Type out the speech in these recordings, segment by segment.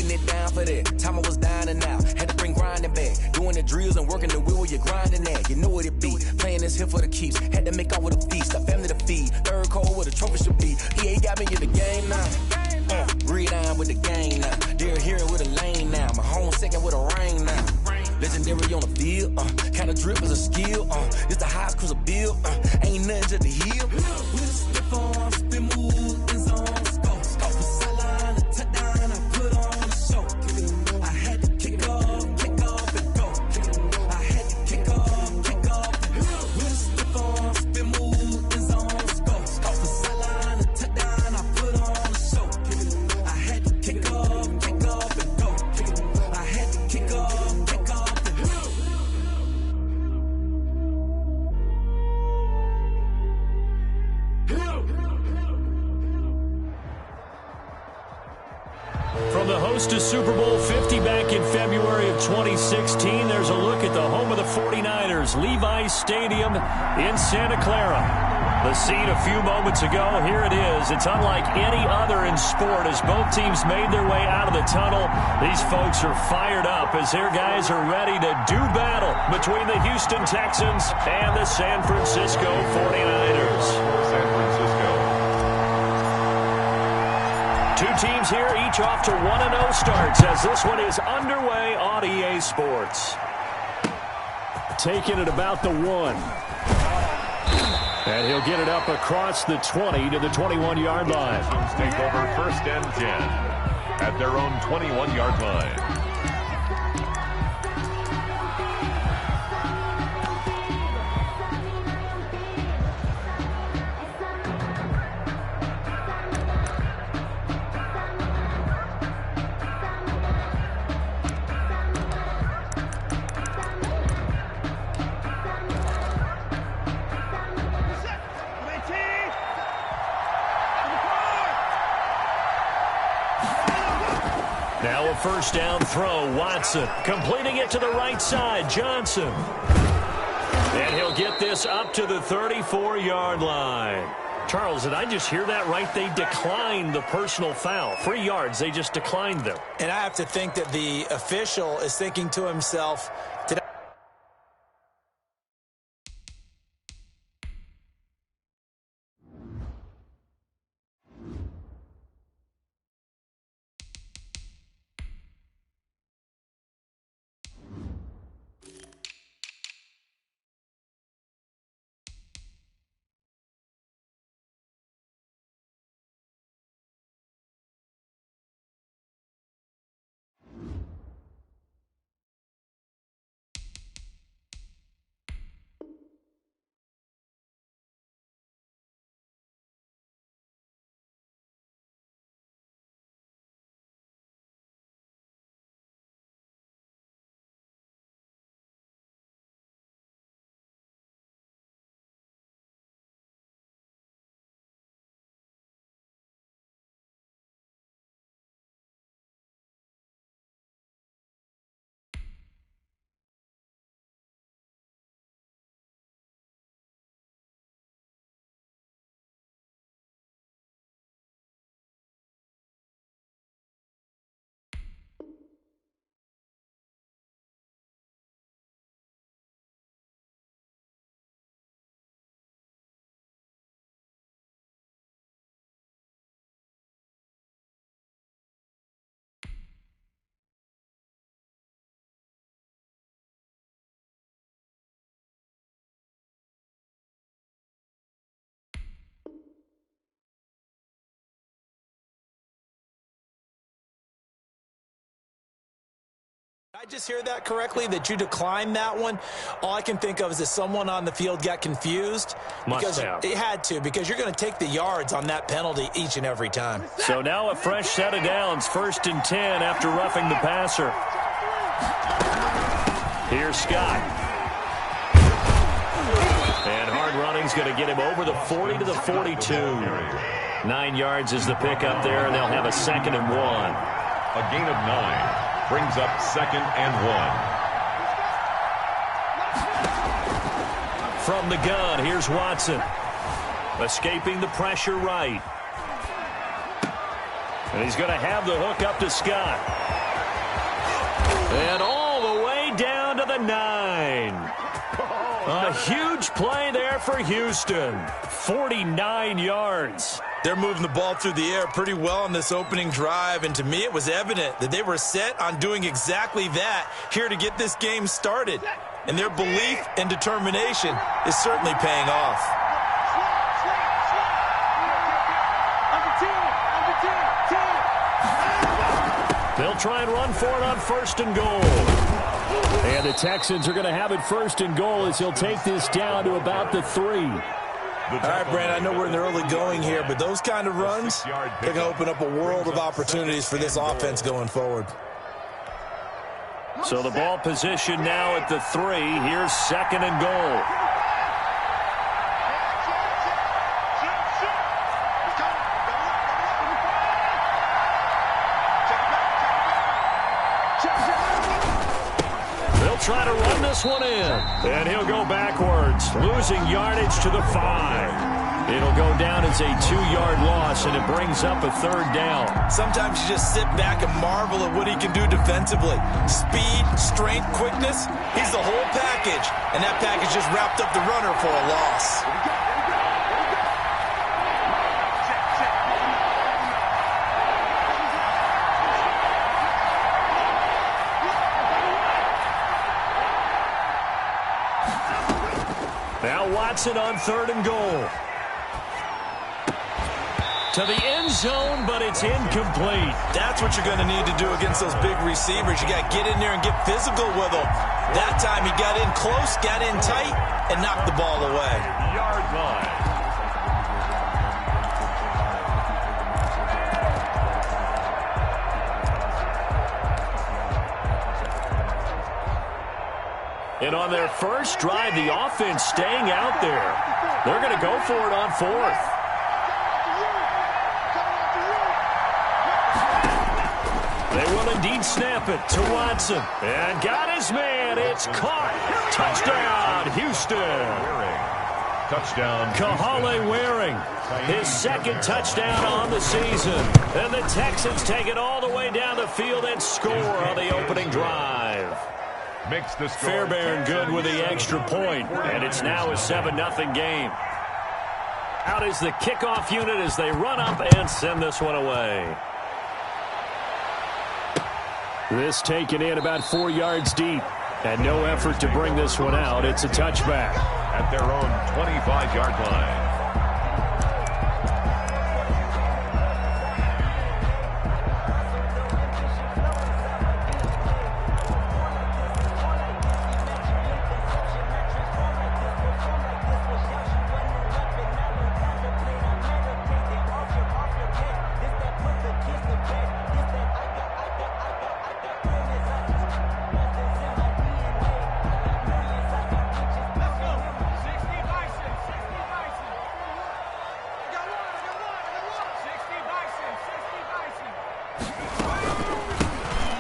getting it down for that. Time I was down and out, had to bring grinding back. Doing the drills and working the wheel where you're grinding at. You know what it be, playing this here for the keeps. Had to make out with a feast, a family to feed. Third cold where the trophy should be. EA got me in the game now. Read on with the game now. They're here with a lane now. My home second with a rain now. Legendary on the field, kinda drip is a skill, it's the highest cruiser bill, ain't nothing to the heel. With a stiff arm, spin move, in zone, scope. For sideline, a touchdown, I put on a show. I had to kick off, and go. I had to kick off, and go. With a stiff arm, spin move, in zone, scope. For sideline, a touchdown, I put on a show. I had to kick off, and go. I had to kick off. From the host to Super Bowl 50 back in February of 2016, there's a look at the home of the 49ers, Levi's Stadium in Santa Clara. The scene a few moments ago, here it is. It's unlike any other in sport as both teams made their way out of the tunnel. These folks are fired up as their guys are ready to do battle between the Houston Texans and the San Francisco 49ers. San Francisco. Two teams here, each off to 1-0 starts as this one is underway on EA Sports. Taking it about the 1. And he'll get it up across the 20 to the 21-yard line. Texans take over 1st and 10 at their own 21-yard line. Now a first down throw, Watson. Completing it to the right side, Johnson. And he'll get this up to the 34-yard line. Charles, did I just hear that right? They declined the personal foul. 3 yards, they just declined them. And I have to think that the official is thinking to himself, did I just hear that correctly, that you declined that one? All I can think of is that someone on the field got confused. Must have. It had to, because you're going to take the yards on that penalty each and every time. So now a fresh set of downs, 1st and 10 after roughing the passer. Here's Scott. And hard running's going to get him over the 40 to the 42. 9 yards is the pickup there, and they'll have a 2nd and 1. A gain of 9. Brings up 2nd and 1. From the gun, here's Watson. Escaping the pressure right. And he's going to have the hook up to Scott. And all the way down to the 9. A huge play there for Houston. 49 yards. They're moving the ball through the air pretty well on this opening drive, and to me it was evident that they were set on doing exactly that here to get this game started. And their belief and determination is certainly paying off. They'll try and run for it on 1st and goal. And the Texans are going to have it 1st and goal as he'll take this down to about the 3. All right, Brand, I know we're in the early going here, but those kind of runs, they're going to open up a world of opportunities for this offense going forward. So the ball position now at the 3. Here's 2nd and goal. Try to run this one in, and he'll go backwards, losing yardage to the 5. It'll go down as a 2-yard loss, and it brings up a 3rd down. Sometimes you just sit back and marvel at what he can do defensively. Speed, strength, quickness, he's the whole package, and that package just wrapped up the runner for a loss. Now Watson on 3rd and goal. To the end zone, but it's incomplete. That's what you're going to need to do against those big receivers. You got to get in there and get physical with them. That time he got in close, got in tight, and knocked the ball away. Yard line. And on their first drive, the offense staying out there. They're going to go for it on 4th. They will indeed snap it to Watson. And got his man. It's caught. Touchdown, Houston. Touchdown. Kahale Waring, his 2nd touchdown on the season. And the Texans take it all the way down the field and score on the opening drive. Makes the score. Fairbairn good with the extra point, and it's now a 7-0 game. Out is the kickoff unit as they run up and send this one away. This taken in about 4 yards deep, and no effort to bring this one out. It's a touchback. At their own 25-yard line.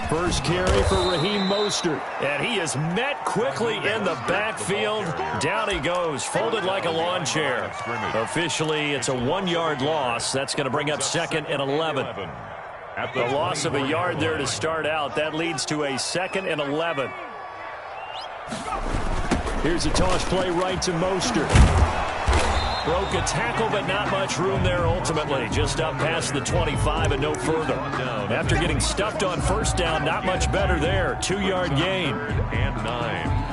First carry for Raheem Mostert, and he is met quickly in the backfield. Down he goes, folded like a lawn chair. Officially, it's a 1-yard loss. That's going to bring up 2nd and 11. The loss of a yard there to start out. That leads to a 2nd and 11. Here's a toss play right to Mostert. Broke a tackle, but not much room there ultimately. Just up past the 25 and no further. After getting stuffed on 1st down, not much better there. 2-yard gain. And 9.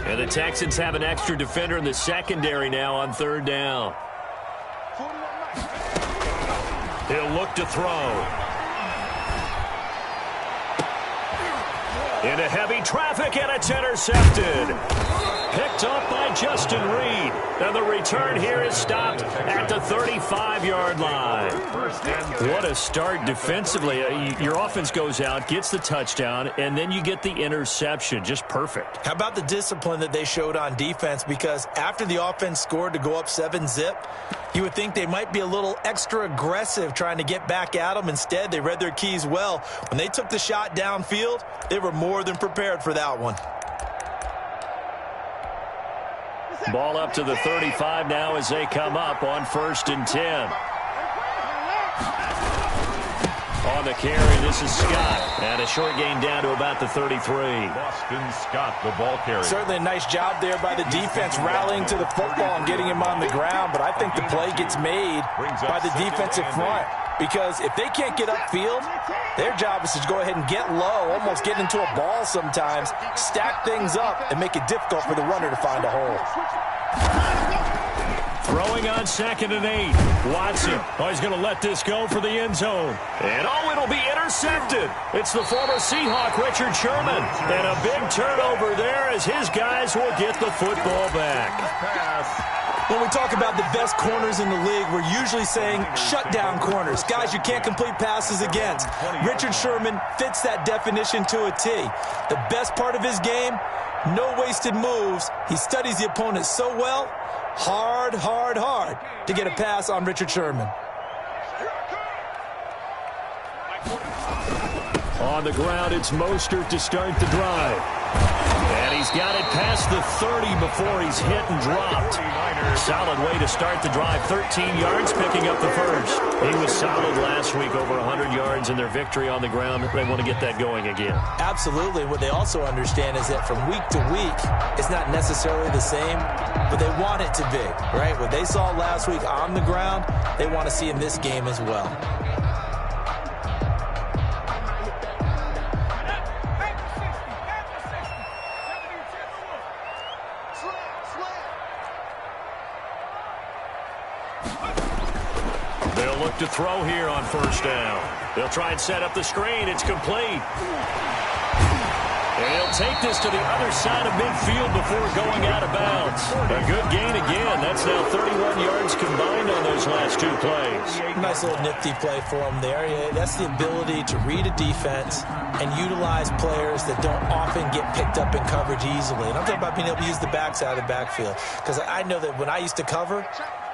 And the Texans have an extra defender in the secondary now on 3rd down. He'll look to throw. Into heavy traffic, and it's intercepted. Picked up by Justin Reed. And the return here is stopped at the 35-yard line. What a start defensively. Your offense goes out, gets the touchdown, and then you get the interception. Just perfect. How about the discipline that they showed on defense? Because after the offense scored to go up 7-zip, you would think they might be a little extra aggressive trying to get back at them. Instead, they read their keys well. When they took the shot downfield, they were more than prepared for that one. Ball up to the 35 now as they come up on 1st and 10. On the carry, this is Scott. And a short gain down to about the 33. Boston Scott, the ball carrier. Certainly a nice job there by the defense rallying to the football and getting him on the ground. But I think the play gets made by the defensive front. Because if they can't get upfield, their job is to go ahead and get low, almost get into a ball sometimes, stack things up, and make it difficult for the runner to find a hole. Throwing on 2nd and 8. Watson. Oh, he's going to let this go for the end zone. And it'll be intercepted. It's the former Seahawk, Richard Sherman. And a big turnover there as his guys will get the football back. When we talk about the best corners in the league, we're usually saying shutdown corners, guys you can't complete passes against. Richard Sherman fits that definition to a T. The best part of his game, no wasted moves. He studies the opponent so well, hard to get a pass on Richard Sherman. On the ground, it's Mostert to start the drive. And he's got it past the 30 before he's hit and dropped. Solid way to start the drive. 13 yards, picking up the first. He was solid last week, over 100 yards in their victory on the ground. They want to get that going again. Absolutely. What they also understand is that from week to week, it's not necessarily the same, but they want it to be, right? What they saw last week on the ground, they want to see in this game as well. They'll look to throw here on 1st down. They'll try and set up the screen. It's complete. And he'll take this to the other side of midfield before going out of bounds. A good gain again. That's now 31 yards combined on those last 2 plays. Nice little nifty play for him there. Yeah, that's the ability to read a defense and utilize players that don't often get picked up in coverage easily. And I'm talking about being able to use the backside of the backfield. Because I know that when I used to cover,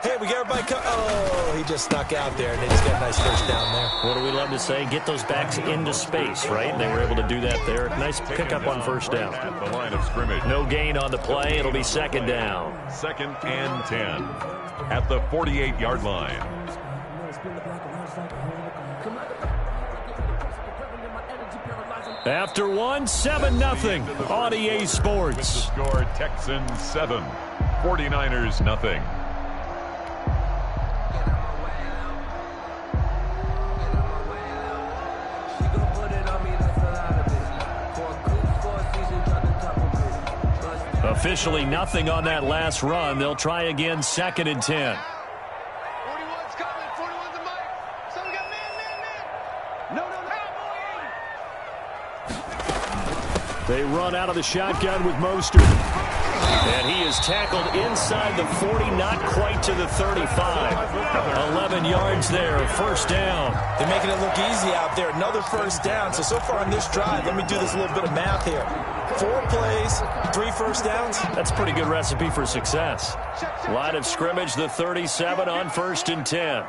hey, we got everybody oh, he just snuck out there, and they just got a nice first down there. What do we love to say? Get those backs into space, right? And they were able to do that there. Nice pickup on 1st down. At the line of scrimmage. No gain on the play. It'll be 2nd down. 2nd and 10 at the 48-yard line. After 7-0 on EA Sports. With the score, Texans 7, 49ers nothing. Officially nothing on that last run. They'll try again 2nd and 10. 41's coming. 41's a mic. So we got man. No. They run out of the shotgun with Mostert. And he is tackled inside the 40, not quite to the 35. 11 yards there, 1st down. They're making it look easy out there. Another 1st down. So far on this drive, let me do this little bit of math here. 4 plays, 3 1st downs. That's a pretty good recipe for success. Line of scrimmage, the 37 on 1st and 10.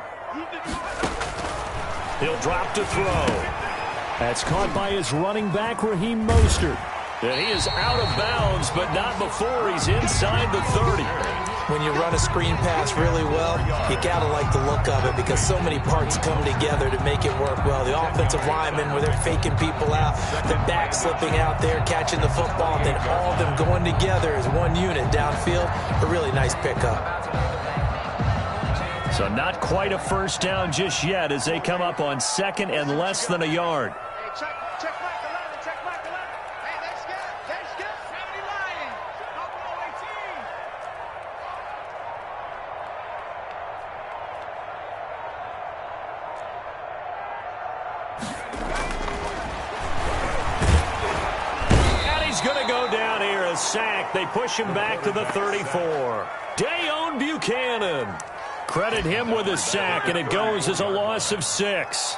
He'll drop to throw. That's caught by his running back, Raheem Mostert. And he is out of bounds, but not before he's inside the 30. When you run a screen pass really well, you got to like the look of it because so many parts come together to make it work well. The offensive linemen, where they're faking people out, the back slipping out there, catching the football, and then all of them going together as one unit downfield. A really nice pickup. So not quite a 1st down just yet as they come up on 2nd and less than a yard. Hey, check back 11. Check back 11. Hey, they scared. 70 Lions. Buffalo 18. sack. They push him back to the 34. Dayon Buchanan. Credit him with a sack, and it goes as a loss of 6.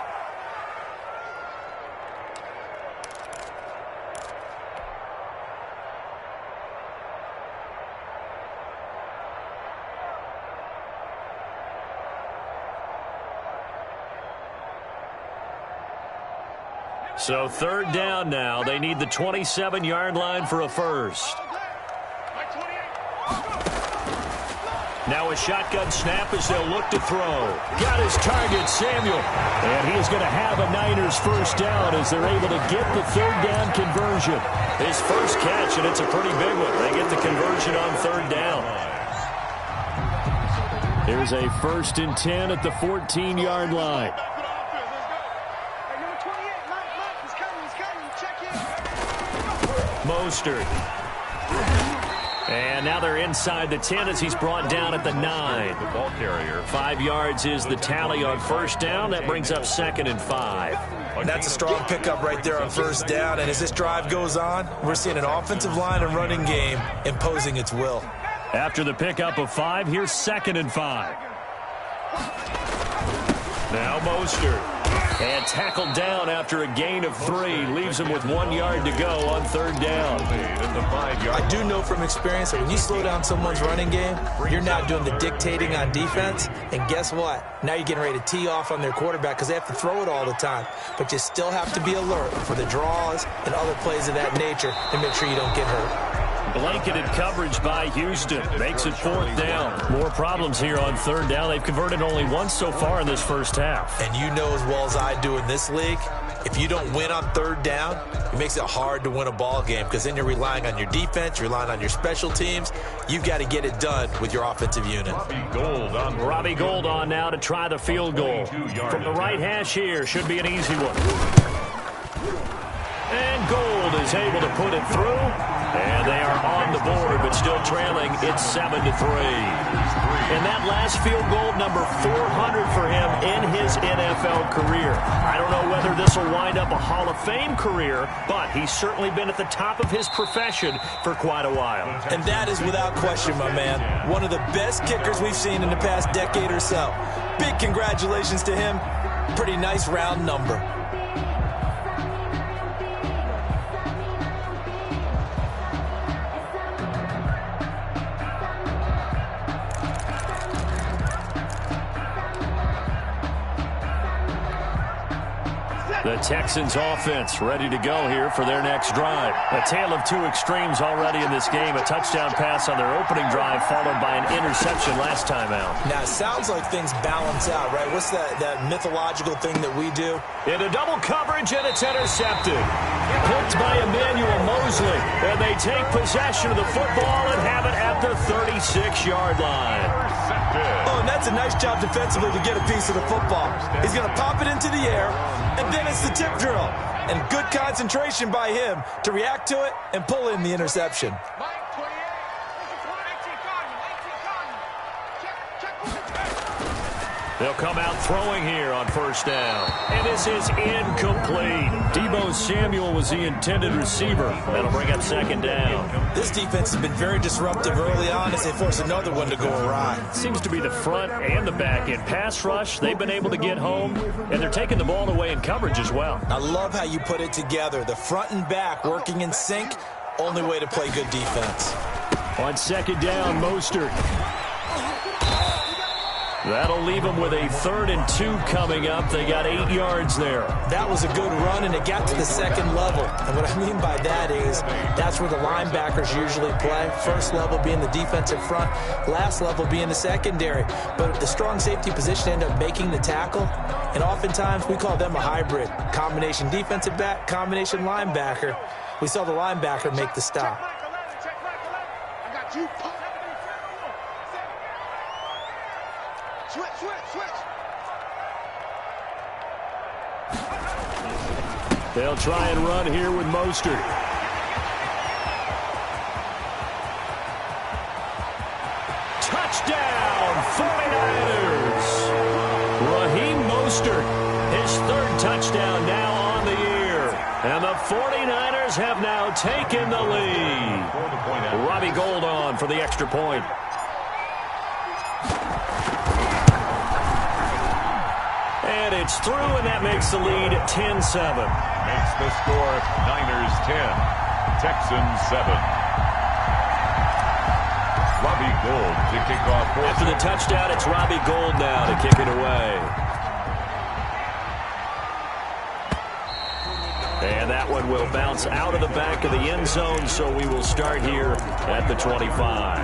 So 3rd down now. They need the 27-yard line for a first. Now a shotgun snap as they'll look to throw. Got his target, Samuel. And he's going to have a Niners first down as they're able to get the 3rd down conversion. His first catch, and it's a pretty big one. They get the conversion on 3rd down. Here's a 1st and 10 at the 14-yard line. Mostert. And now they're inside the 10 as he's brought down at the 9. The ball carrier. 5 yards is the tally on first down. That brings up 2nd and 5. That's a strong pickup right there on first down. And as this drive goes on, we're seeing an offensive line and running game imposing its will. After the pickup of 5, here's 2nd and 5. Now Mostert. And tackled down after a gain of 3. Leaves him with 1 yard to go on 3rd down. I do know from experience that when you slow down someone's running game, you're now doing the dictating on defense. And guess what? Now you're getting ready to tee off on their quarterback because they have to throw it all the time. But you still have to be alert for the draws and other plays of that nature and make sure you don't get hurt. Blanketed coverage by Houston. Makes it 4th down. More problems here on 3rd down. They've converted only once so far in this first half. And you know as well as I do in this league, if you don't win on 3rd down, it makes it hard to win a ball game because then you're relying on your defense, you're relying on your special teams. You've got to get it done with your offensive unit. Robbie Gould on now to try the field goal. From the right hash here, should be an easy one. And Gould is able to put it through. And they are on the board, but still trailing. It's 7-3. And that last field goal, number 400 for him in his NFL career. I don't know whether this will wind up a Hall of Fame career, but he's certainly been at the top of his profession for quite a while. And that is without question, my man. One of the best kickers we've seen in the past decade or so. Big congratulations to him. Pretty nice round number. The Texans offense ready to go here for their next drive. A tale of 2 extremes already in this game. A touchdown pass on their opening drive followed by an interception last time out. Now, it sounds like things balance out, right? What's that mythological thing that we do? Into double coverage, and it's intercepted. Picked by Emmanuel Mosley. And they take possession of the football and have it at the 36-yard line. Oh, and that's a nice job defensively to get a piece of the football. He's going to pop it into the air, and then it's the tip drill. And good concentration by him to react to it and pull in the interception. They'll come out throwing here on first down. And this is incomplete. Deebo Samuel was the intended receiver. That'll bring up 2nd down. This defense has been very disruptive early on as they force another one to go awry. Seems to be the front and the back end. Pass rush, they've been able to get home, and they're taking the ball away in coverage as well. I love how you put it together. The front and back working in sync, only way to play good defense. On 2nd down, Mostert. That'll leave them with a 3rd and 2 coming up. They got 8 yards there. That was a good run, and it got to the 2nd level. And what I mean by that is that's where the linebackers usually play. First level being the defensive front, last level being the secondary. But the strong safety position ended up making the tackle, and oftentimes we call them a hybrid. Combination defensive back, combination linebacker. We saw the linebacker make the stop. I got you. Switch. They'll try and run here with Mostert. Touchdown, 49ers. Raheem Mostert, his 3rd touchdown now on the year. And the 49ers Bears have now taken the lead. Robbie Gould on for the extra point. And it's through, and that makes the lead 10-7. Makes the score Niners 10, Texans 7. Robbie Gould to kick off. After the touchdown, it's Robbie Gould now to kick it away. And that one will bounce out of the back of the end zone, so we will start here at the 25.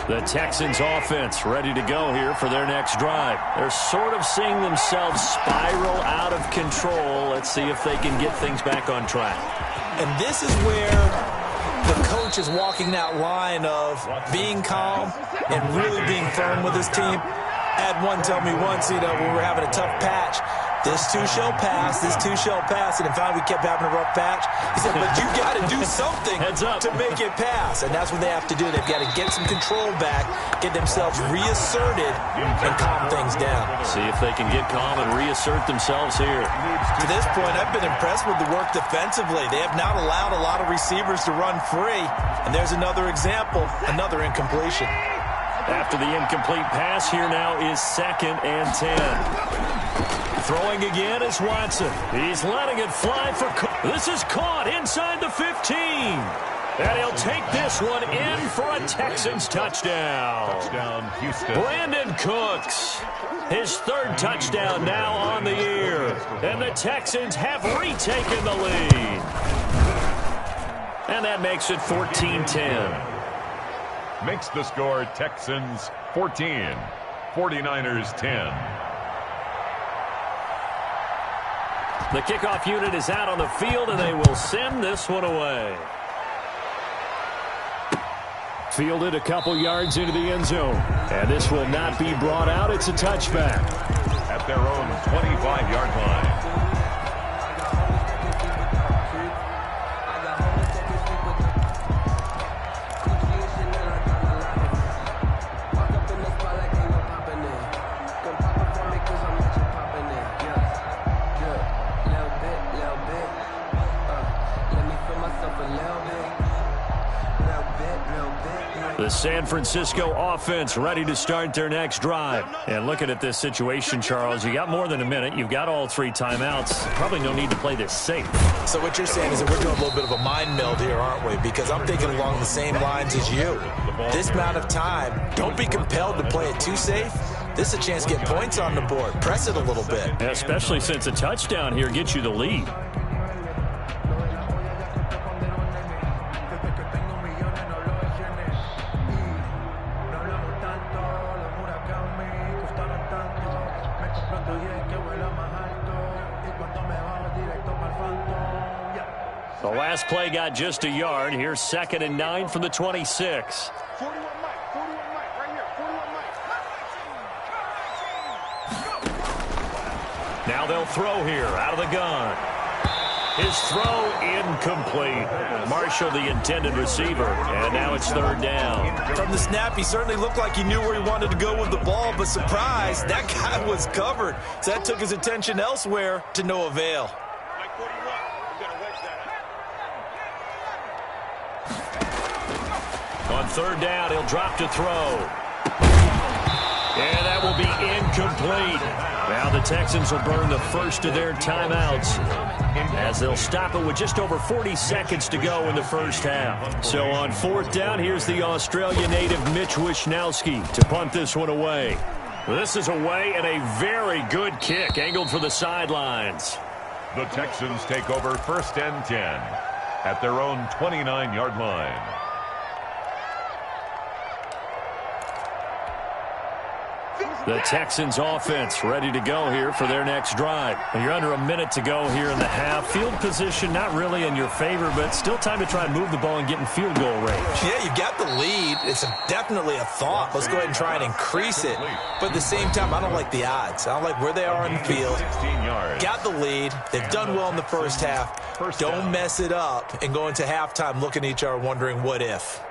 The Texans offense ready to go here for their next drive. They're sort of seeing themselves spiral out of control. Let's see if they can get things back on track. And this is where the coach is walking that line of being calm and really being firm with his team. I had one tell me once, when we were having a tough patch, this too shall pass, this too shall pass. And finally we kept having a rough patch. He said, but you got to do something to make it pass. And that's what they have to do. They've got to get some control back, get themselves reasserted, and calm things down. See if they can get calm and reassert themselves here. To this point, I've been impressed with the work defensively. They have not allowed a lot of receivers to run free. And there's another example, another incompletion. After the incomplete pass, here now is 2nd and 10. Throwing again is Watson. He's letting it fly for this is caught inside the 15. And he'll take this one in for a Texans touchdown. Touchdown, Houston. Brandon Cooks. His 3rd touchdown now on the year. And the Texans have retaken the lead. And that makes it 14-10. Makes the score Texans 14, 49ers 10. The kickoff unit is out on the field, and they will send this one away. Fielded a couple yards into the end zone. And this will not be brought out. It's a touchback. At their own 25-yard line. The San Francisco offense ready to start their next drive. And looking at this situation, Charles, you got more than a minute. You've got all 3 timeouts. Probably no need to play this safe. So what you're saying is that we're doing a little bit of a mind meld here, aren't we? Because I'm thinking along the same lines as you. This amount of time, don't be compelled to play it too safe. This is a chance to get points on the board. Press it a little bit. Yeah, especially since a touchdown here gets you the lead. The last play got just a yard. Here's 2nd and 9 from the 26. 41 Mike, right here, 41 Mike. Now they'll throw here out of the gun. His throw incomplete. Marshall, the intended receiver, and now it's 3rd down. From the snap, he certainly looked like he knew where he wanted to go with the ball, but surprise, that guy was covered. So that took his attention elsewhere to no avail. Mike 41, you got to wedge that out. On 3rd down, he'll drop to throw. And that will be incomplete. Now the Texans will burn the first of their timeouts as they'll stop it with just over 40 seconds to go in the first half. So on 4th down, here's the Australia native Mitch Wishnowski to punt this one away. This is away and a very good kick angled for the sidelines. The Texans take over 1st and 10 at their own 29-yard line. The Texans offense ready to go here for their next drive. You're under a minute to go here in the half. Field position not really in your favor, but still time to try and move the ball and get in field goal range. Yeah, you've got the lead. It's definitely a thought. Let's go ahead and try and increase it. But at the same time, I don't like the odds. I don't like where they are on the field. 16 yards. Got the lead. They've done well in the first half. Don't mess it up and go into halftime looking at each other wondering what if.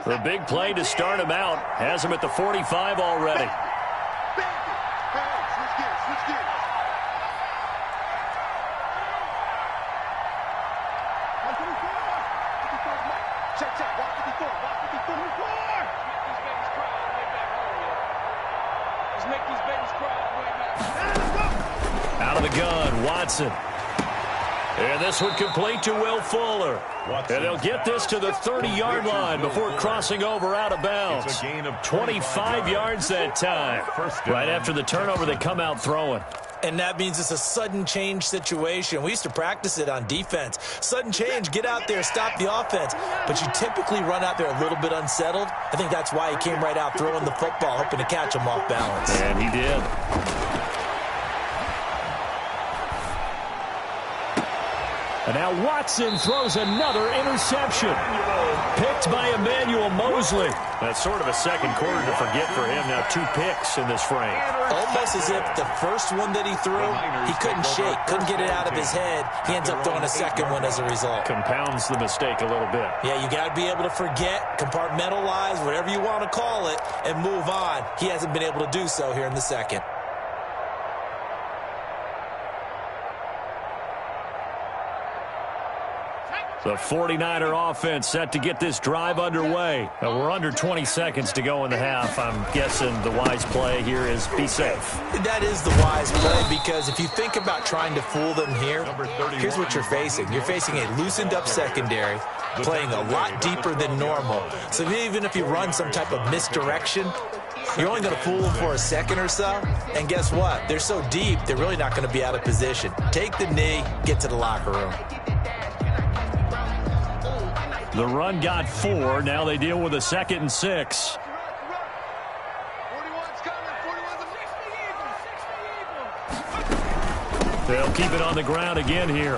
The big play to start him out has him at the 45 already. Out of the gun, Watson. And this would complete to Will Fuller. And they'll get this to the 30-yard line before crossing over out of bounds. 25 yards that time. Right after the turnover, they come out throwing. And that means it's a sudden change situation. We used to practice it on defense. Sudden change, get out there, stop the offense. But you typically run out there a little bit unsettled. I think that's why he came right out throwing the football, hoping to catch him off balance. And he did. And now Watson throws another interception. Picked by Emmanuel Mosley. That's sort of a second quarter to forget for him. Now 2 picks in this frame. Almost as if the first one that he threw, he couldn't shake, couldn't get it out of his head. He ends up throwing a second one as a result. Compounds the mistake a little bit. Yeah, you got to be able to forget, compartmentalize, whatever you want to call it, and move on. He hasn't been able to do so here in the second. The 49er offense set to get this drive underway. We're under 20 seconds to go in the half. I'm guessing the wise play here is be safe. That is the wise play, because if you think about trying to fool them here, here's what you're facing. You're facing a loosened up secondary, playing a lot deeper than normal. So even if you run some type of misdirection, you're only going to fool them for a second or so. And guess what? They're so deep, they're really not going to be out of position. Take the knee, get to the locker room. The run got 4. Now they deal with a 2nd and 6. They'll keep it on the ground again here.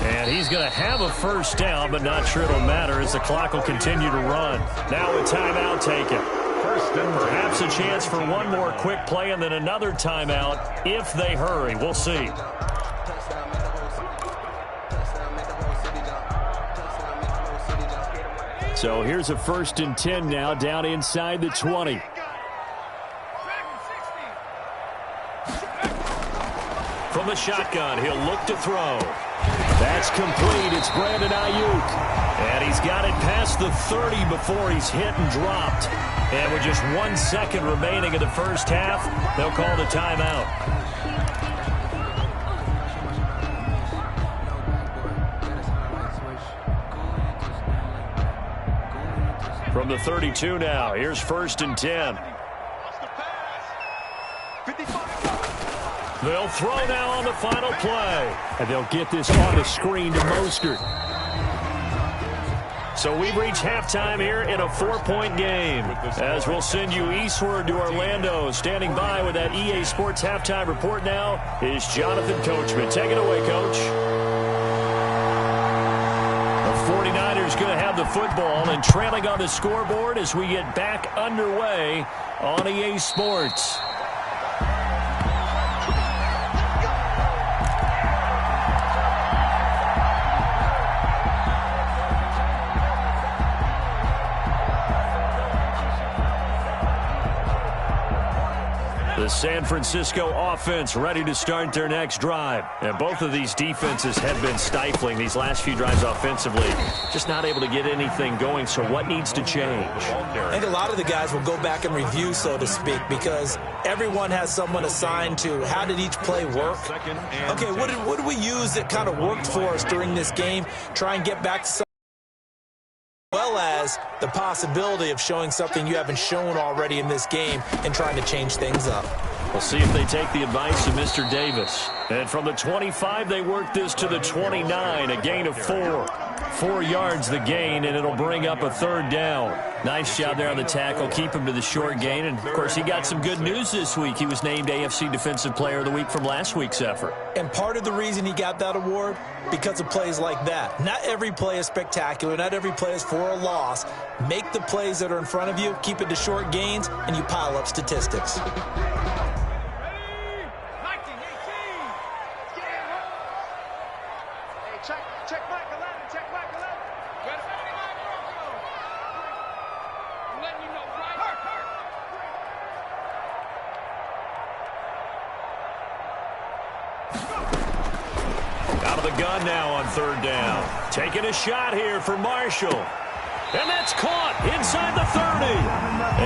And he's going to have a first down, but not sure it'll matter as the clock will continue to run. Now a timeout taken. Perhaps a chance for one more quick play and then another timeout if they hurry. We'll see. So here's a 1st and 10 now, down inside the 20. From the shotgun, he'll look to throw. That's complete. It's Brandon Ayuk. And he's got it past the 30 before he's hit and dropped. And with just 1 second remaining in the first half, they'll call the timeout. From the 32 now, here's 1st and 10. They'll throw now on the final play. And they'll get this on the screen to Mostert. So we've reached halftime here in a 4-point game. As we'll send you eastward to Orlando. Standing by with that EA Sports halftime report now is Jonathan Coachman. Take it away, Coach. The 49ers going to have the football and trailing on the scoreboard as we get back underway on EA Sports. The San Francisco offense ready to start their next drive. And both of these defenses have been stifling these last few drives offensively. Just not able to get anything going, so what needs to change? I think a lot of the guys will go back and review, so to speak, because everyone has someone assigned to how did each play work. Okay, what did we use that kind of worked for us during this game? Try and get back to something, as well as the possibility of showing something you haven't shown already in this game and trying to change things up. We'll see if they take the advice of Mr. Davis. And from the 25, they work this to the 29, a gain of 4. 4 yards the gain, and it'll bring up a 3rd down. Nice job there on the tackle, keep him to the short gain. And, of course, he got some good news this week. He was named AFC Defensive Player of the Week from last week's effort. And part of the reason he got that award, because of plays like that. Not every play is spectacular. Not every play is for a loss. Make the plays that are in front of you, keep it to short gains, and you pile up statistics. Out of the gun now on third down. Taking a shot here for Marshall. And that's caught inside the 30.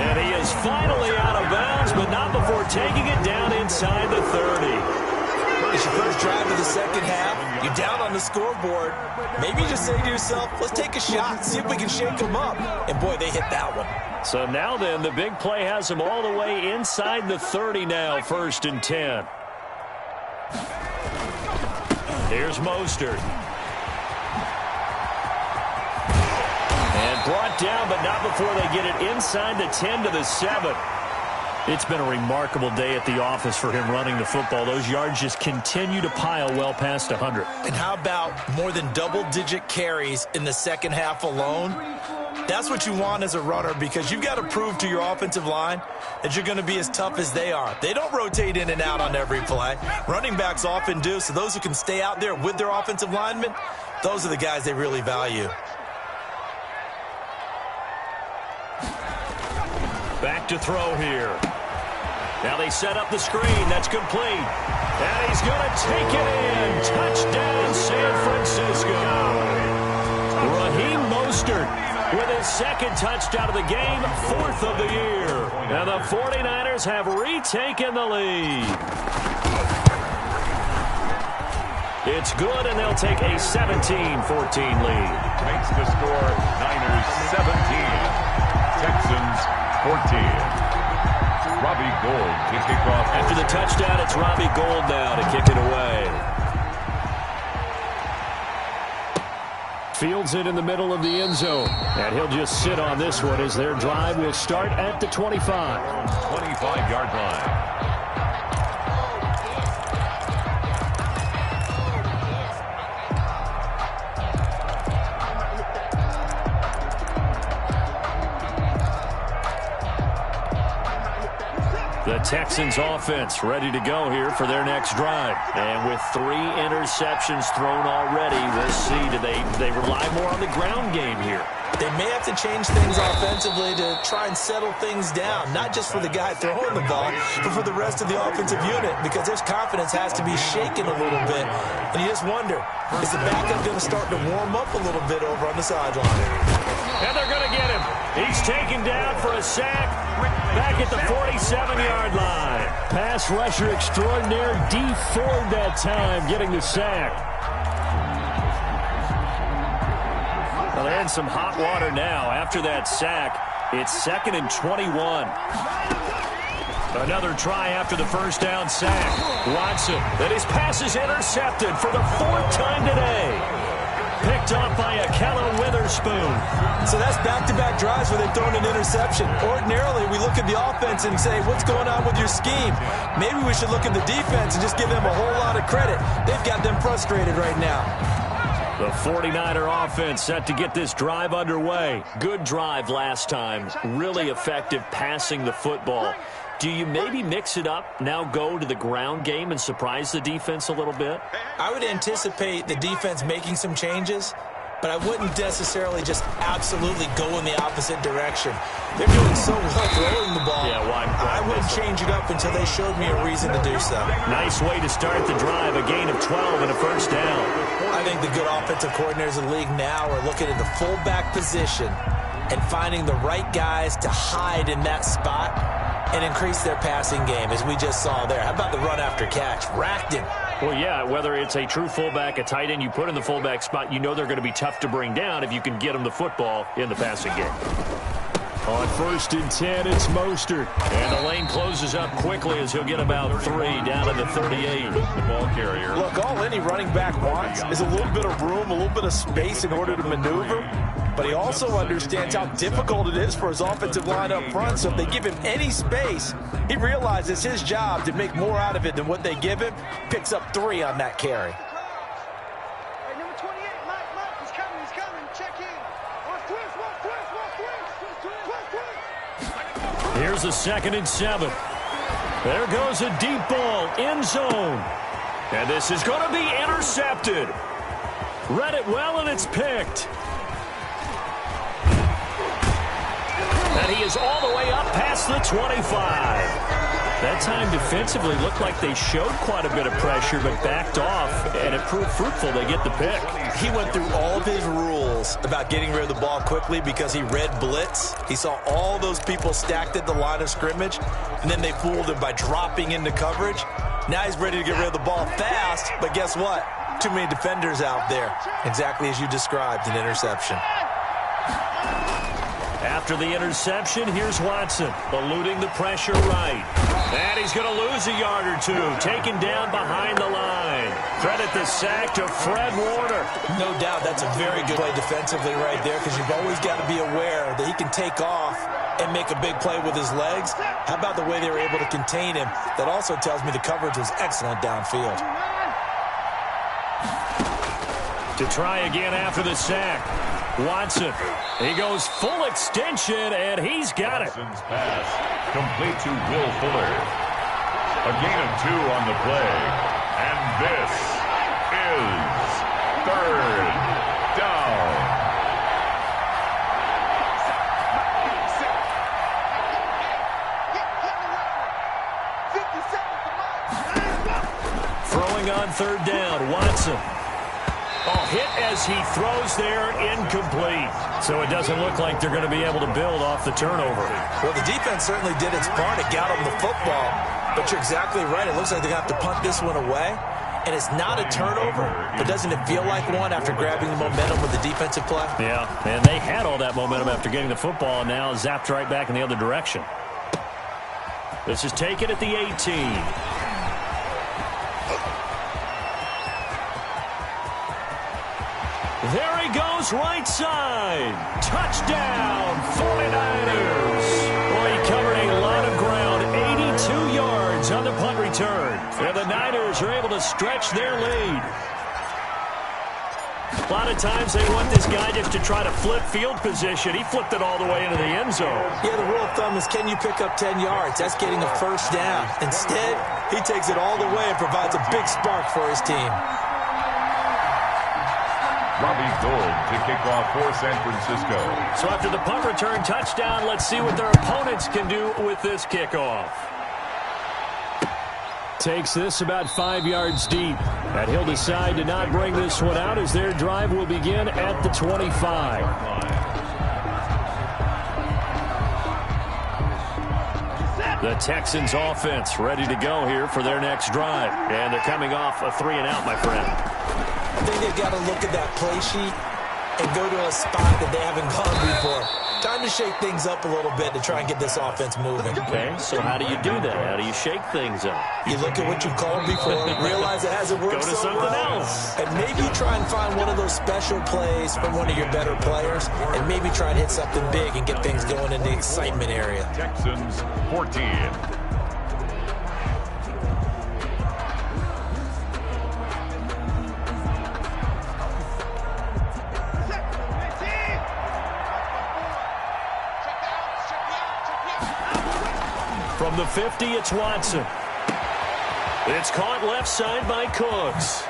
And he is finally out of bounds, but not before taking it down inside the 30. It's your first drive of the second half. You're down on the scoreboard. Maybe you just say to yourself, let's take a shot, see if we can shake them up. And, boy, they hit that one. So now then, the big play has him all the way inside the 30 now, 1st and 10. Here's Mostert. And brought down, but not before they get it inside the 10 to the 7. It's been a remarkable day at the office for him running the football. Those yards just continue to pile well past 100. And how about more than double-digit carries in the second half alone? That's what you want as a runner, because you've got to prove to your offensive line that you're going to be as tough as they are. They don't rotate in and out on every play. Running backs often do, so those who can stay out there with their offensive linemen, those are the guys they really value. Back to throw here. Now they set up the screen. That's complete. And he's going to take it in. Touchdown, San Francisco. Raheem Mostert with his second touchdown of the game, 4th of the year. And the 49ers have retaken the lead. It's good, and they'll take a 17-14 lead. Makes the score Niners 17, Texans 14. Robbie Gould to kick off. After the touchdown, it's Robbie Gould now to kick it away. Fields it in the middle of the end zone. And he'll just sit on this one as their drive will start at the 25. 25-yard line. The Texans offense ready to go here for their next drive. And with 3 interceptions thrown already, we'll see. Do they rely more on the ground game here? They may have to change things offensively to try and settle things down, not just for the guy throwing the ball, but for the rest of the offensive unit, because their confidence has to be shaken a little bit. And you just wonder, is the backup going to start to warm up a little bit over on the sideline? And they're going to get him. He's taken down for a sack back at the 47-yard line. Pass rusher extraordinaire, D Ford that time getting the sack. Well, they're in some hot water now. After that sack, it's 2nd and 21. Another try after the first down sack. Watson, and his pass is intercepted for the 4th time today. Picked off by Akella Witherspoon. So that's back-to-back drives where they've thrown an interception. Ordinarily, we look at the offense and say, what's going on with your scheme? Maybe we should look at the defense and just give them a whole lot of credit. They've got them frustrated right now. The 49er offense set to get this drive underway. Good drive last time. Really effective passing the football. Do you maybe mix it up, now go to the ground game and surprise the defense a little bit? I would anticipate the defense making some changes, but I wouldn't necessarily just absolutely go in the opposite direction. They're doing so well throwing the ball. Yeah, why I wouldn't change it up until they showed me a reason to do so. Nice way to start the drive, a gain of 12 and a first down. I think the good offensive coordinators in the league now are looking at the fullback position and finding the right guys to hide in that spot and increase their passing game, as we just saw there. How about the run after catch? Racked him. Well, yeah, whether it's a true fullback, a tight end you put in the fullback spot, you know they're going to be tough to bring down if you can get them the football in the passing game. On 1st and 10, it's Mostert. And the lane closes up quickly as he'll get about 3 down to the 38. The ball carrier. Look, all any running back wants is a little bit of room, a little bit of space in order to maneuver. But he also understands how difficult it is for his offensive line up front. So if they give him any space, he realizes his job to make more out of it than what they give him. Picks up 3 on that carry. Number 28, Mike, he's coming. Check in. Here's a 2nd and 7. There goes a deep ball, end zone. And this is going to be intercepted. Read it well, and it's picked. And he is all the way up past the 25. That time defensively looked like they showed quite a bit of pressure but backed off, and it proved fruitful. They get the pick. He went through all of his rules about getting rid of the ball quickly because he read blitz. He saw all those people stacked at the line of scrimmage, and then they fooled him by dropping into coverage. Now he's ready to get rid of the ball fast, but guess what? Too many defenders out there. Exactly as you described, an interception. After the interception, here's Watson, eluding the pressure right. And he's going to lose a yard or two, taken down behind the line. Credit the sack to Fred Warner. No doubt that's a very good play defensively right there, because you've always got to be aware that he can take off and make a big play with his legs. How about the way they were able to contain him? That also tells me the coverage was excellent downfield. To try again after the sack. Watson, he goes full extension, and he's got it. Pass complete to Will Fuller. A gain of 2 on the play. And this is 3rd down. Throwing on 3rd down, Watson. Hit as he throws there, incomplete. So it doesn't look like they're going to be able to build off the turnover. Well, the defense certainly did its part. It got them the football. But you're exactly right. It looks like they're going to have to punt this one away. And it's not a turnover, but doesn't it feel like one after grabbing the momentum with the defensive play? Yeah, and they had all that momentum after getting the football, and now zapped right back in the other direction. This is taken at the 18. There he goes, right side. Touchdown, 49ers. Well, he covered a lot of ground, 82 yards on the punt return. And the Niners are able to stretch their lead. A lot of times they want this guy just to try to flip field position. He flipped it all the way into the end zone. Yeah, the rule of thumb is, can you pick up 10 yards? That's getting a first down. Instead, he takes it all the way and provides a big spark for his team. Robbie Gould to kick off for San Francisco. So after the punt return touchdown, let's see what their opponents can do with this kickoff. Takes this about 5 yards deep. And he'll decide to not bring this one out as their drive will begin at the 25. The Texans offense ready to go here for their next drive. And they're coming off a 3-and-out, my friend. I think they've got to look at that play sheet and go to a spot that they haven't gone before. Time to shake things up a little bit to try and get this offense moving. Okay, so how do you do that? How do you shake things up? You look at what you've called before, realize it hasn't worked go to so something well, else. and maybe try and find one of those special plays from one of your better players, and maybe try and hit something big and get things going in the excitement area. Texans 14. From the 50, it's Watson. It's caught left side by Cooks.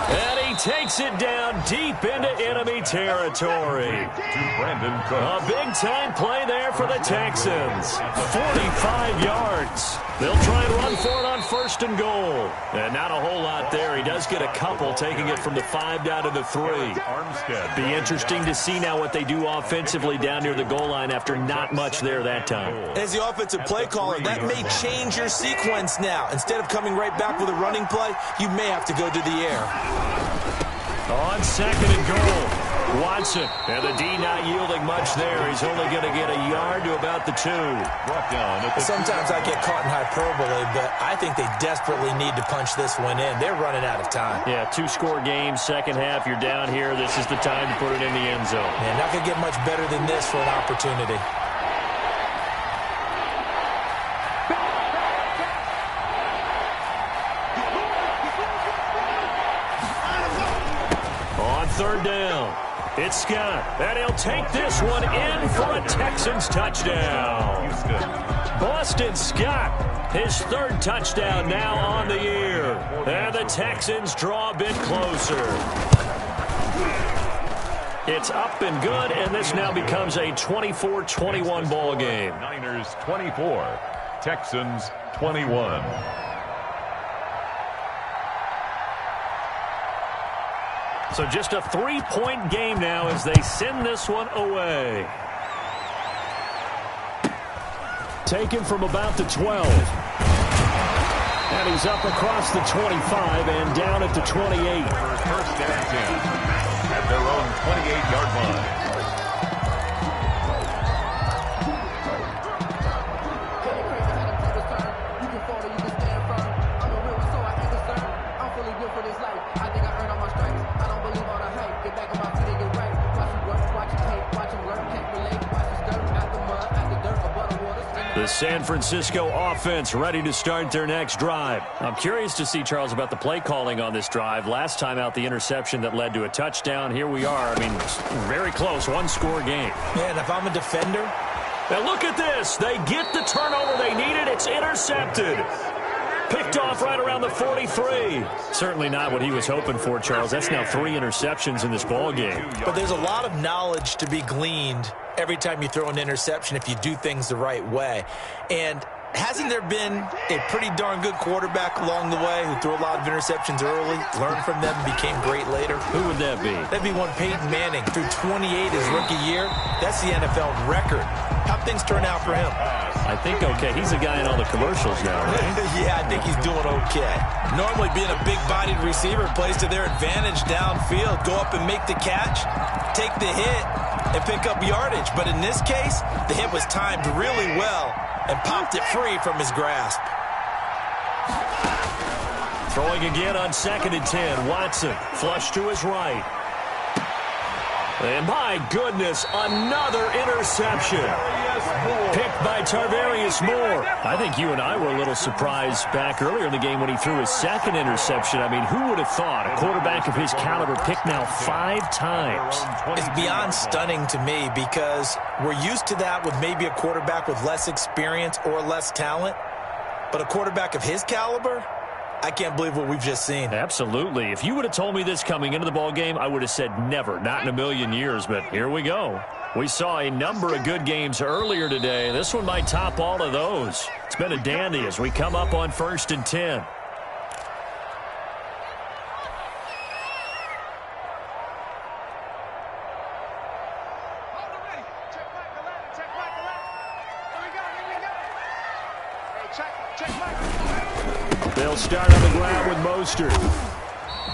And he takes it down deep into enemy territory. To Brandon Cooks. A big-time play there for the Texans. 45 yards. They'll try and run for it on 1st and goal. And not a whole lot there. He does get a couple, taking it from the 5 down to the 3. Armstead. Be interesting to see now what they do offensively down near the goal line after not much there that time. As the offensive play caller, that may change your sequence now. Instead of coming right back with a running play, you may have to go to the air. On 2nd and goal. Watson, and the D not yielding much there. He's only going to get a yard to about the 2. Brought down at the Sometimes I get caught in hyperbole, but I think they desperately need to punch this one in. They're running out of time. Yeah, 2-score game, second half, you're down here. This is the time to put it in the end zone. Man, not going to get much better than this for an opportunity. On 3rd down, it's Scott, and he'll take this one in for a Texans touchdown. Boston Scott, his 3rd touchdown now on the year. And the Texans draw a bit closer. It's up and good, and this now becomes a 24-21 ball game. Niners 24. Texans 21. So just a 3-point game now as they send this one away. Taken from about the 12. And he's up across the 25 and down at the 28. First and 10 at their own 28-yard line. The San Francisco offense ready to start their next drive. I'm curious to see, Charles, about the play calling on this drive. Last time out, the interception that led to a touchdown. Here we are. I mean, very close, one-score game. Man, if I'm a defender. Now look at this. They get the turnover they needed. It's intercepted. Picked off right around the 43. Certainly not what he was hoping for, Charles. That's now 3 interceptions in this ball game. But there's a lot of knowledge to be gleaned every time you throw an interception if you do things the right way. And hasn't there been a pretty darn good quarterback along the way who threw a lot of interceptions early, learned from them, and became great later? Who would that be? That'd be one Peyton Manning. Threw 28 his rookie year. That's the NFL record. How'd things turn out for him? I think okay. He's a guy in all the commercials now, right? Yeah, I think he's doing okay. Normally being a big-bodied receiver plays to their advantage downfield. Go up and make the catch, take the hit, and pick up yardage. But in this case, the hit was timed really well and popped it free from his grasp. Throwing again on 2nd and 10. Watson, flush to his right. And my goodness, another interception. Picked by Tarvarius Moore. I think you and I were a little surprised back earlier in the game when he threw his 2nd interception. I mean, who would have thought a quarterback of his caliber picked now 5 times? It's beyond stunning to me because we're used to that with maybe a quarterback with less experience or less talent. But a quarterback of his caliber, I can't believe what we've just seen. Absolutely. If you would have told me this coming into the ball game, I would have said never, not in a million years. But here we go. We saw a number of good games earlier today. This one might top all of those. It's been a dandy as we come up on 1st and 10. They'll start on the ground with Mostert.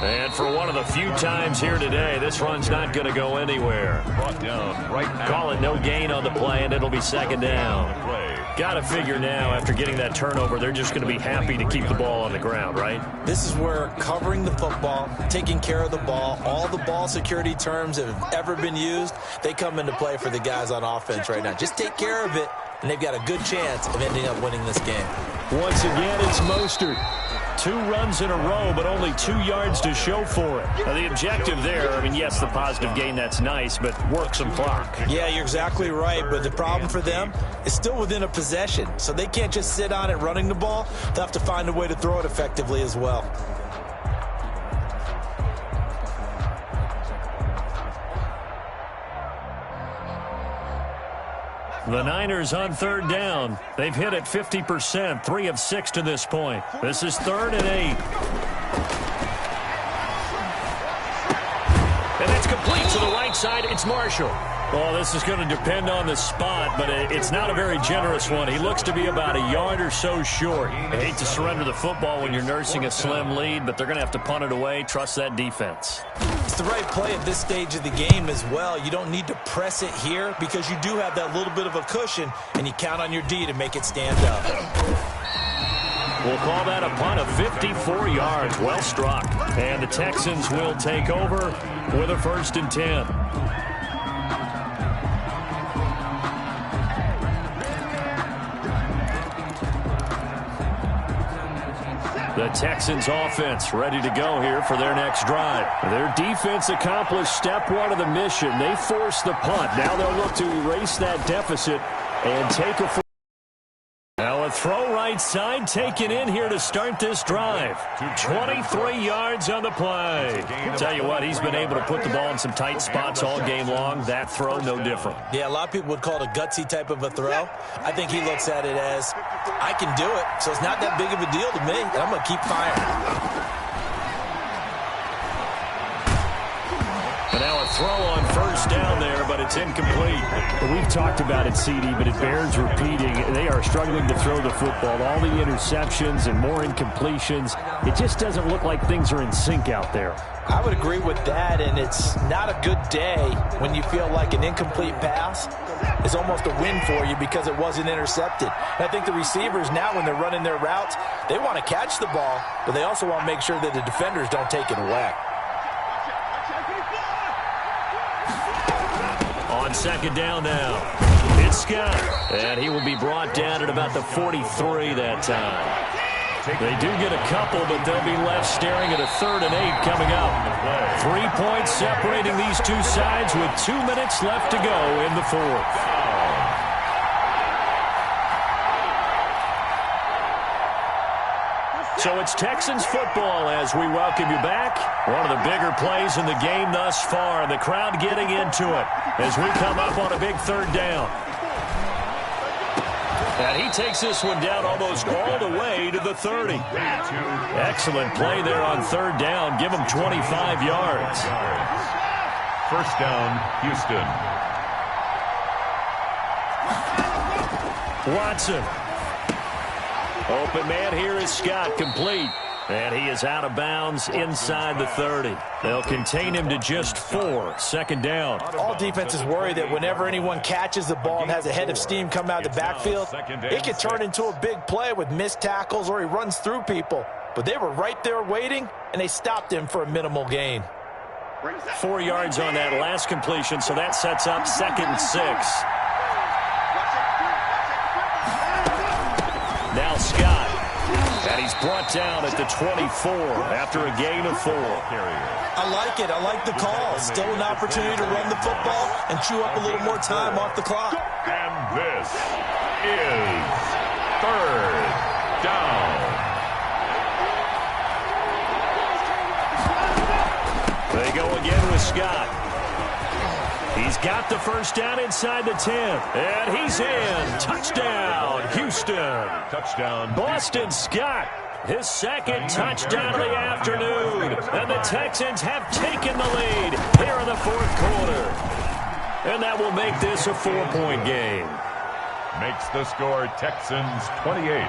And for one of the few times here today, this run's not going to go anywhere. Brought down right now. Call it no gain on the play, and it'll be 2nd down. Got to figure now, after getting that turnover, they're just going to be happy to keep the ball on the ground, right? This is where covering the football, taking care of the ball, all the ball security terms that have ever been used, they come into play for the guys on offense right now. Just take care of it, and they've got a good chance of ending up winning this game. Once again, it's Mostert. 2 runs in a row, but only 2 yards to show for it. Now, the objective there, I mean, yes, the positive gain, that's nice, but work some clock. Yeah, you're exactly right, but the problem for them is still within a possession, so they can't just sit on it running the ball. They'll have to find a way to throw it effectively as well. The Niners on 3rd down. They've hit it 50%, 3 of 6 to this point. This is 3rd and 8. And that's complete to the right side. It's Marshall. Well, this is going to depend on the spot, but it's not a very generous one. He looks to be about a yard or so short. I hate to surrender the football when you're nursing a slim lead, but they're going to have to punt it away. Trust that defense. It's the right play at this stage of the game as well. You don't need to press it here because you do have that little bit of a cushion, and you count on your D to make it stand up. We'll call that a punt of 54 yards. Well struck. And the Texans will take over with a 1st and 10. The Texans offense ready to go here for their next drive. Their defense accomplished step 1 of the mission. They forced the punt. Now they'll look to erase that deficit and take a... Now a Throw right side, taken in here to start this drive. 23 yards on the play. Tell you what, he's been able to put the ball in some tight spots all game long. That throw, no different. Yeah, a lot of people would call it a gutsy type of a throw. I think he looks at it as, I can do it, so it's not that big of a deal to me, and I'm going to keep firing. And now a throw on first down there, but it's incomplete. We've talked about it, CD, but it bears repeating. They are struggling to throw the football. All the interceptions and more incompletions. It just doesn't look like things are in sync out there. I would agree with that, and it's not a good day when you feel like an incomplete pass is almost a win for you because it wasn't intercepted. And I think the receivers now, when they're running their routes, they want to catch the ball, but they also want to make sure that the defenders don't take it away. On second down now, it's Scott, and he will be brought down at about the 43 that time. They do get a couple, but they'll be left staring at a 3rd and 8 coming up. 3 points separating these two sides with 2 minutes left to go in the 4th. So it's Texans football as we welcome you back. One of the bigger plays in the game thus far. The crowd getting into it as we come up on a big 3rd down. And he takes this one down almost all the way to the 30. Excellent play there on 3rd down. Give him 25 yards. First down, Houston. Watson. Open man here is Scott, complete. And he is out of bounds inside the 30. They'll contain him to just 4. Second down. All defenses worry that whenever anyone catches the ball and has a head of steam come out of the backfield, it can turn into a big play with missed tackles or he runs through people. But they were right there waiting, and they stopped him for a minimal gain. 4 yards on that last completion, so that sets up 2nd and 6. Now Scott. And he's brought down at the 24 after a gain of 4. I like it. I like the call. Still an opportunity to run the football and chew up a little more time off the clock. And this is 3rd down. They go again with Scott. He's got the first down inside the 10. And he's in. Touchdown, Houston. Touchdown, Boston Scott. His 2nd touchdown of the afternoon. And the Texans have taken the lead here in the 4th quarter. And that will make this a 4-point game. Makes the score Texans 28,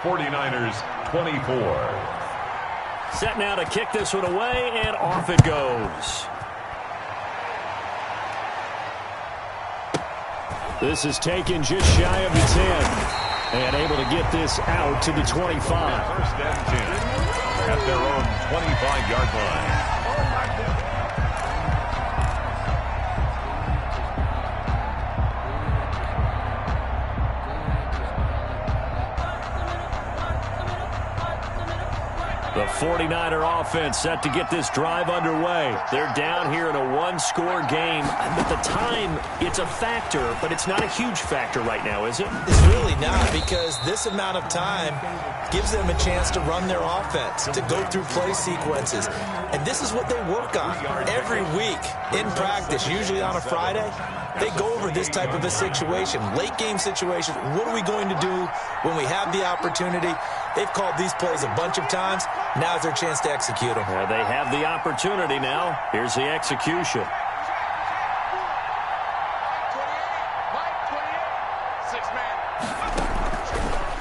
49ers 24. Set now to kick this one away, and off it goes. This is taken just shy of the 10. And able to get this out to the 25. First and 10 at their own 25-yard line. The 49er offense set to get this drive underway. They're down here in a 1-score game. At the time, it's a factor, but it's not a huge factor right now, is it? It's really not, because this amount of time gives them a chance to run their offense, to go through play sequences. And this is what they work on every week in practice, usually on a Friday. They go over this type of a situation, late game situation. What are we going to do when we have the opportunity? They've called these plays a bunch of times. Now's their chance to execute them. They have the opportunity now. Here's the execution.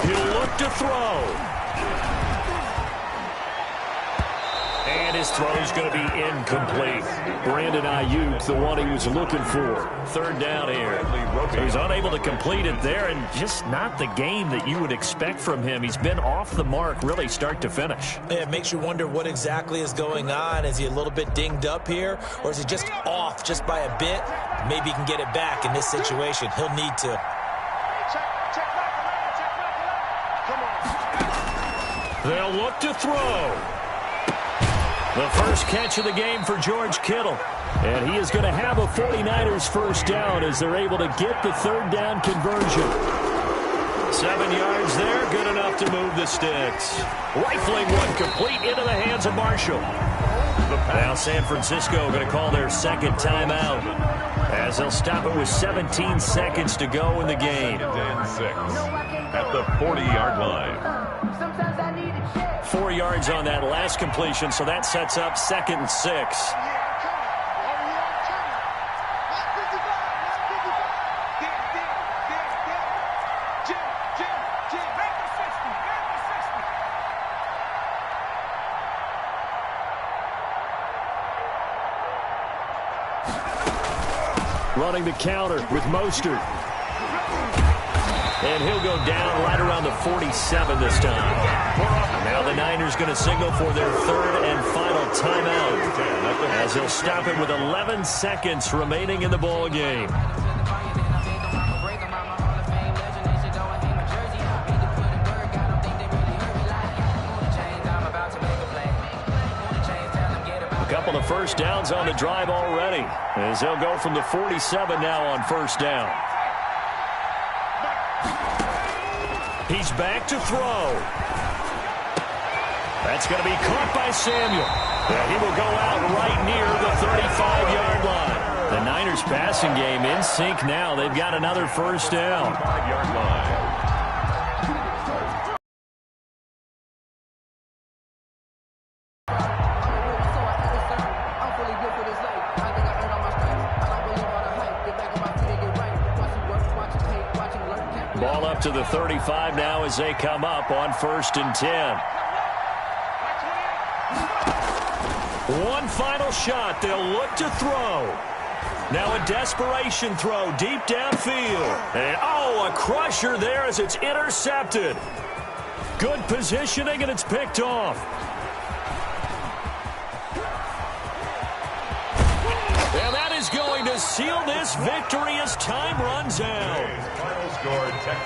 He'll look to throw. And his throw's going to be incomplete. Brandon Ayuk, the one he was looking for. 3rd down here. So he's unable to complete it there, and just not the game that you would expect from him. He's been off the mark really start to finish. Yeah, it makes you wonder what exactly is going on. Is he a little bit dinged up here, or is he just off just by a bit? Maybe he can get it back in this situation. He'll need to. They'll look to throw. The first catch of the game for George Kittle. And he is going to have a 49ers first down as they're able to get the 3rd down conversion. 7 yards there, good enough to move the sticks. Rifling one complete into the hands of Marshall. Now San Francisco going to call their second timeout, as they'll stop it with 17 seconds to go in the game. 10-6 at the 40-yard line. 4 yards on that last completion, so that sets up 2nd and 6. Running the counter with Mostert. And he'll go down right around the 47 this time. Now the Niners going to signal for their 3rd and final timeout, as he'll stop it with 11 seconds remaining in the ball game. A couple of first downs on the drive already, as they'll go from the 47 now on first down. He's back to throw. That's going to be caught by Samuel. And he will go out right near the 35-yard line. The Niners passing game in sync now. They've got another first down. 5-yard line. Ball up to the 35 now as they come up on 1st and 10. One final shot. They'll look to throw. Now a desperation throw deep downfield. And, a crusher there as it's intercepted. Good positioning, and it's picked off. And that is going to seal this victory as time runs out.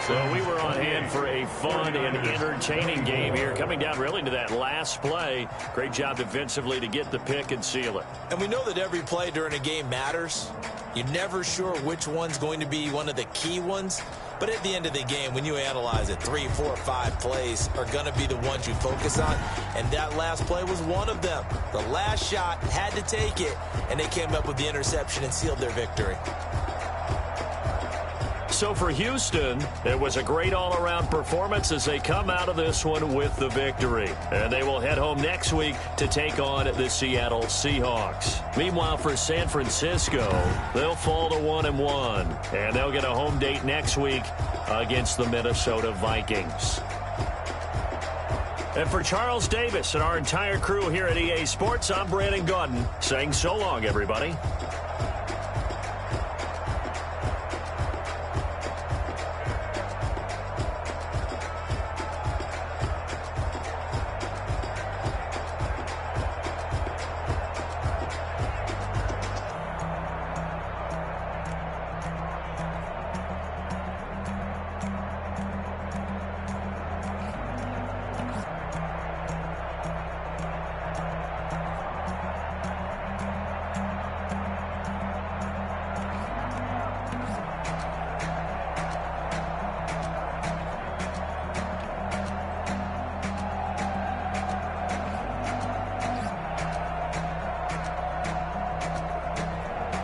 So we were on hand for a fun and entertaining game here, coming down really to that last play. Great job defensively to get the pick and seal it. And we know that every play during a game matters. You're never sure which one's going to be one of the key ones. But at the end of the game, when you analyze it, 3, 4, 5 plays are going to be the ones you focus on. And that last play was one of them. The last shot had to take it, and they came up with the interception and sealed their victory. So for Houston, it was a great all-around performance as they come out of this one with the victory. And they will head home next week to take on the Seattle Seahawks. Meanwhile, for San Francisco, they'll fall to 1-1. And they'll get a home date next week against the Minnesota Vikings. And for Charles Davis and our entire crew here at EA Sports, I'm Brandon Gaudin saying so long, everybody.